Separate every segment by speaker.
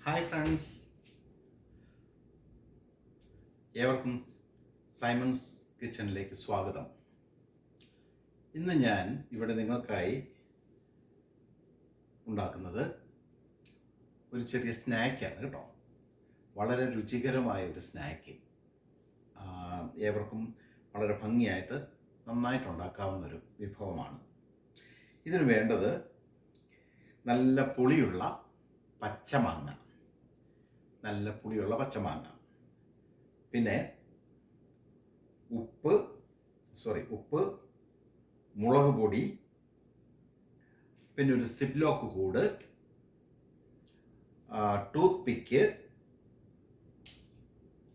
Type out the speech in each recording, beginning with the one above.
Speaker 1: Hi friends, ഏവർക്കും Symons കിച്ചണിലേക്ക് സ്വാഗതം. ഇന്ന് ഞാൻ ഇവിടെ നിങ്ങൾക്കായി ഉണ്ടാക്കുന്നത് ഒരു ചെറിയ സ്നാക്കാണ് കേട്ടോ. വളരെ രുചികരമായ ഒരു സ്നാക്ക്. ഏവർക്കും വളരെ ഭംഗിയായിട്ട് നന്നായിട്ട് ഉണ്ടാക്കാവുന്നൊരു വിഭവമാണ്. ഇതിന് വേണ്ടത് നല്ല പുളിയുള്ള പച്ചമാങ്ങ, പിന്നെ ഉപ്പ്, മുളക് പൊടി, പിന്നെ ഒരു സിപ്ലോക്ക് കൂട്, ടൂത്ത് പിക്ക്,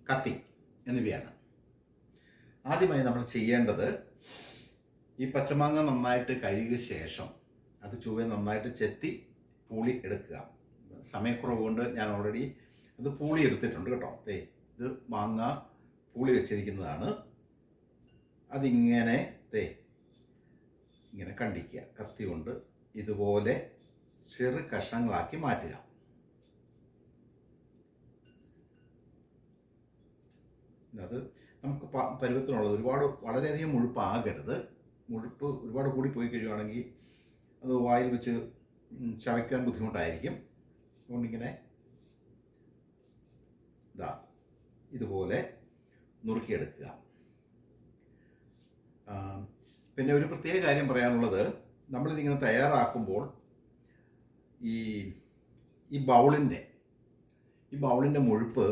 Speaker 1: കത്തി എന്നിവയാണ്. ആദ്യമായി നമ്മൾ ചെയ്യേണ്ടത് ഈ പച്ചമാങ്ങ നന്നായിട്ട് കഴുകിയ ശേഷം അത് ചുവ നന്നായിട്ട് ചെത്തി പൂളി എടുക്കുക. സമയക്കുറവ് കൊണ്ട് ഞാൻ ഓൾറെഡി അത് പൂളി എടുത്തിട്ടുണ്ട് കേട്ടോ. ഇത് മാങ്ങ പൂളി വെച്ചിരിക്കുന്നതാണ്. അതിങ്ങനെ ഇങ്ങനെ കണ്ടിക്കുക, കത്തി കൊണ്ട് ഇതുപോലെ ചെറു കഷ്ണങ്ങളാക്കി മാറ്റുക. അത് നമുക്ക് പരുവത്തിനുള്ളത് വളരെയധികം മുഴുപ്പാകരുത്. മുഴുപ്പ് ഒരുപാട് കൂടി പോയി കഴിയുവാണെങ്കിൽ അത് വായിൽ വെച്ച് ചവയ്ക്കാൻ ബുദ്ധിമുട്ടായിരിക്കും. അതുകൊണ്ടിങ്ങനെ ഇതുപോലെ നുറുക്കിയെടുക്കുക. പിന്നെ ഒരു പ്രത്യേക കാര്യം പറയാനുള്ളത്, നമ്മളിതിങ്ങനെ തയ്യാറാക്കുമ്പോൾ ഈ ബൗളിൻ്റെ മുഴുപ്പ്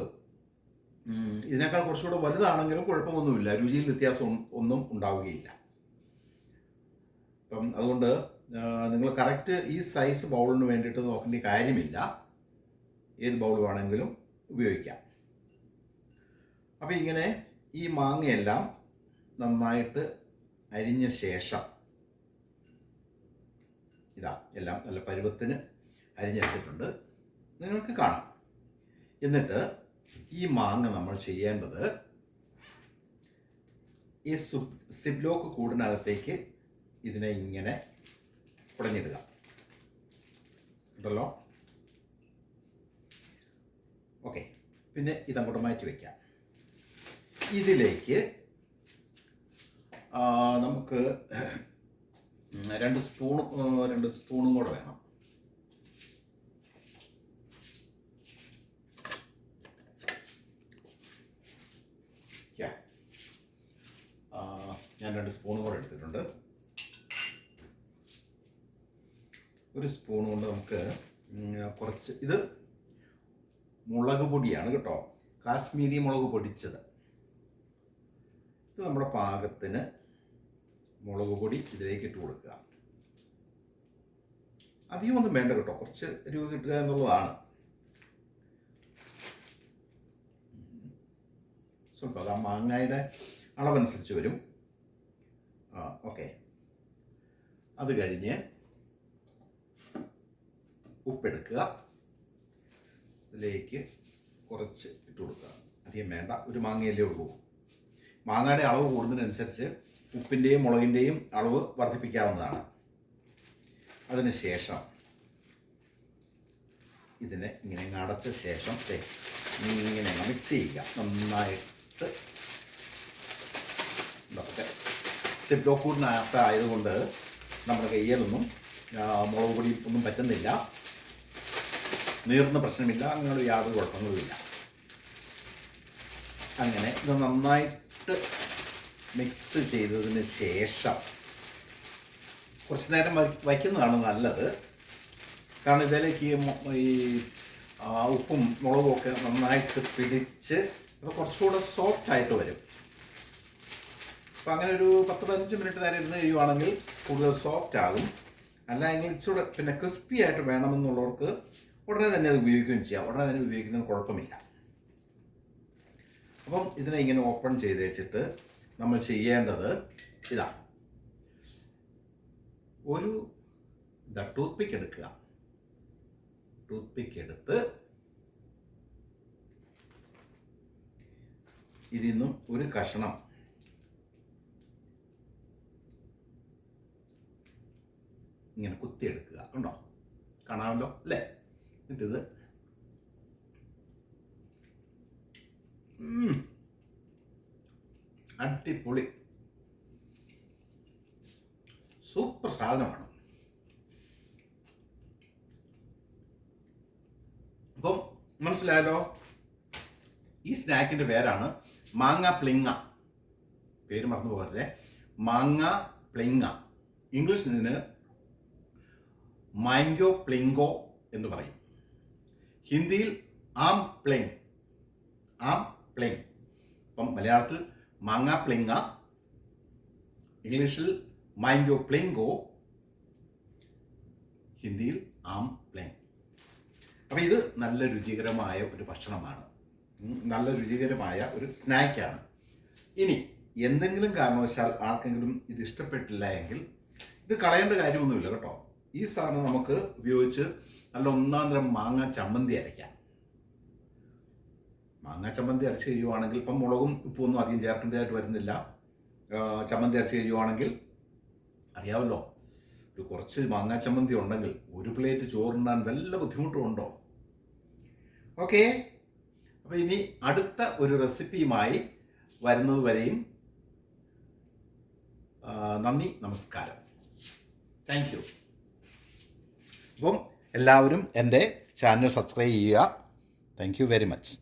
Speaker 1: ഇതിനേക്കാൾ കുറച്ചുകൂടെ വലുതാണെങ്കിലും കുഴപ്പമൊന്നുമില്ല, രുചിയിൽ വ്യത്യാസം ഒന്നും ഉണ്ടാവുകയില്ല. അപ്പം അതുകൊണ്ട് നിങ്ങൾ കറക്റ്റ് ഈ സൈസ് ബൗളിന് വേണ്ടിയിട്ട് നോക്കേണ്ട കാര്യമില്ല, ഏത് ബൗൾ വേണമെങ്കിലും ഉപയോഗിക്കാം. അപ്പം ഇങ്ങനെ ഈ മാങ്ങയെല്ലാം നന്നായിട്ട് അരിഞ്ഞ ശേഷം എല്ലാം നല്ല പരുവത്തിന് അരിഞ്ഞെടുത്തിട്ടുണ്ട്, നിങ്ങൾക്ക് കാണാം. എന്നിട്ട് ഈ മാങ്ങ നമ്മൾ ചെയ്യേണ്ടത് ഈ സിപ്ലോക്ക് കൂടിനകത്തേക്ക് ഇതിനെ ഇങ്ങനെ കുടഞ്ഞിടുക കേട്ടല്ലോ. ഓക്കെ, പിന്നെ ഇതങ്ങോട്ട് മാറ്റി വയ്ക്കാം. ഇതിലേക്ക് നമുക്ക് രണ്ട് സ്പൂണും കൂടെ വേണം. ഞാൻ 2 സ്പൂണും കൂടെ എടുത്തിട്ടുണ്ട്. ഒരു സ്പൂൺ കൊണ്ട് നമുക്ക് കുറച്ച്, ഇത് മുളക് പൊടിയാണ് കേട്ടോ, കാശ്മീരി മുളക് പൊടിച്ചത്. ഇത് നമ്മുടെ പാകത്തിന് മുളക് പൊടി ഇതിലേക്ക് ഇട്ട് കൊടുക്കുക. അധികമൊന്നും വേണ്ട കേട്ടോ, കുറച്ച് എരിവ് കിട്ടുക എന്നുള്ളതാണ്. സ്വല്പം അത് മാങ്ങയുടെ അളവനുസരിച്ച് വരും. ഓക്കെ, അത് കഴിഞ്ഞ് ഉപ്പെടുക്കുക, ഇതിലേക്ക് കുറച്ച് ഇട്ട് കൊടുക്കുക. അധികം വേണ്ട, ഒരു മാങ്ങയല്ലേ ഉള്ളൂ. മാങ്ങയുടെ അളവ് കൂടുന്നതിനനുസരിച്ച് ഉപ്പിൻ്റെയും മുളകിൻ്റെയും അളവ് വർദ്ധിപ്പിക്കാവുന്നതാണ്. അതിനുശേഷം ഇതിനെ ഇങ്ങനെ അടച്ച ശേഷം ഇങ്ങനെ മിക്സ് ചെയ്യുക നന്നായിട്ട്. സിപ്ലോക്ക് കൂടിനകത്ത് ആയതുകൊണ്ട് നമ്മുടെ കയ്യിലൊന്നും മുളക് പൊടി ഒന്നും പറ്റുന്നില്ല, നീർന്ന പ്രശ്നമില്ല, അങ്ങനെയുള്ള യാതൊരു കുഴപ്പങ്ങളുമില്ല. അങ്ങനെ ഇത് നന്നായിട്ട് മിക്സ് ചെയ്തതിന് ശേഷം കുറച്ച് നേരം വയ്ക്കുന്നതാണ് നല്ലത്. കാരണം ഇതിലേക്ക് ഈ ഉപ്പും മുളകും ഒക്കെ നന്നായിട്ട് പിടിച്ച് അത് കുറച്ചുകൂടെ സോഫ്റ്റായിട്ട് വരും. അപ്പം അങ്ങനെ ഒരു 10-15 മിനിറ്റ് നേരം ഇരുന്ന് കഴിയുവാണെങ്കിൽ കൂടുതൽ സോഫ്റ്റ് ആകും. അല്ലെങ്കിൽ ഇച്ചിരി പിന്നെ ക്രിസ്പി ആയിട്ട് വേണമെന്നുള്ളവർക്ക് ഉടനെ തന്നെ അത് ഉപയോഗിക്കുകയും ചെയ്യാം. ഉടനെ തന്നെ ഉപയോഗിക്കുന്നതിന് കുഴപ്പമില്ല. അപ്പം ഇതിനെ ഇങ്ങനെ ഓപ്പൺ ചെയ്ത് വെച്ചിട്ട് നമ്മൾ ചെയ്യേണ്ടത് ഒരു ടൂത്ത് പിക്ക് എടുക്കുക. ടൂത്ത് പിക്ക് എടുത്ത് ഇതിൽ നിന്നും ഒരു കഷണം ഇങ്ങനെ കുത്തിയെടുക്കുക. കണ്ടോ, കാണാമല്ലോ അല്ലേ? എന്നിട്ടിത് അടിപൊളി, സൂപ്പർ സാധനമാണ്. അപ്പം മനസ്സിലായല്ലോ, ഈ സ്നാക്കിൻ്റെ പേരാണ് മാങ്ങ പ്ലിങ്ങ. പേര് മറന്നു പോകരുതേ, മാങ്ങ പ്ലിങ്ങ. ഇംഗ്ലീഷിൽ ഇതിന് മാംഗോ പ്ലിങ്കോ എന്ന് പറയും. ഹിന്ദിയിൽ ആം പ്ലിങ്, ആം പ്ലിങ്. അപ്പം മലയാളത്തിൽ മാങ്ങ പ്ലിങ്ങ, ഇംഗ്ലീഷിൽ മാംഗോ പ്ലിങ്കോ, ഹിന്ദിയിൽ ആം പ്ലിങ്. അപ്പം ഇത് നല്ല രുചികരമായ ഒരു ഭക്ഷണമാണ്, നല്ല രുചികരമായ ഒരു സ്നാക്കാണ്. ഇനി എന്തെങ്കിലും കാരണവശാൽ ആർക്കെങ്കിലും ഇത് ഇഷ്ടപ്പെട്ടില്ല എങ്കിൽ ഇത് കളയേണ്ട കാര്യമൊന്നുമില്ല കേട്ടോ. ഈ സാധനം നമുക്ക് ഉപയോഗിച്ച് നല്ല ഒന്നാം തരം മാങ്ങ ചമ്മന്തി അരയ്ക്കാം. മാങ്ങ ചമ്മന്തി അരച്ച് കഴിയുവാണെങ്കിൽ, ഇപ്പം മുളകും ഉപ്പൊന്നും അധികം ചേർക്കേണ്ടതായിട്ട് വരുന്നില്ല. ചമ്മന്തി അരച്ച് കഴിയുവാണെങ്കിൽ അറിയാമല്ലോ, ഒരു കുറച്ച് മാങ്ങ ചമ്മന്തി ഉണ്ടെങ്കിൽ ഒരു പ്ലേറ്റ് ചോറുണ്ടാൻ വല്ല ബുദ്ധിമുട്ടും ഉണ്ടോ? ഓക്കെ, അപ്പോൾ ഇനി അടുത്ത ഒരു റെസിപ്പിയുമായി വരുന്നത് വരെയും നന്ദി, നമസ്കാരം, താങ്ക് യു. അപ്പം എല്ലാവരും എൻ്റെ ചാനൽ സബ്സ്ക്രൈബ് ചെയ്യുക. Thank you very much.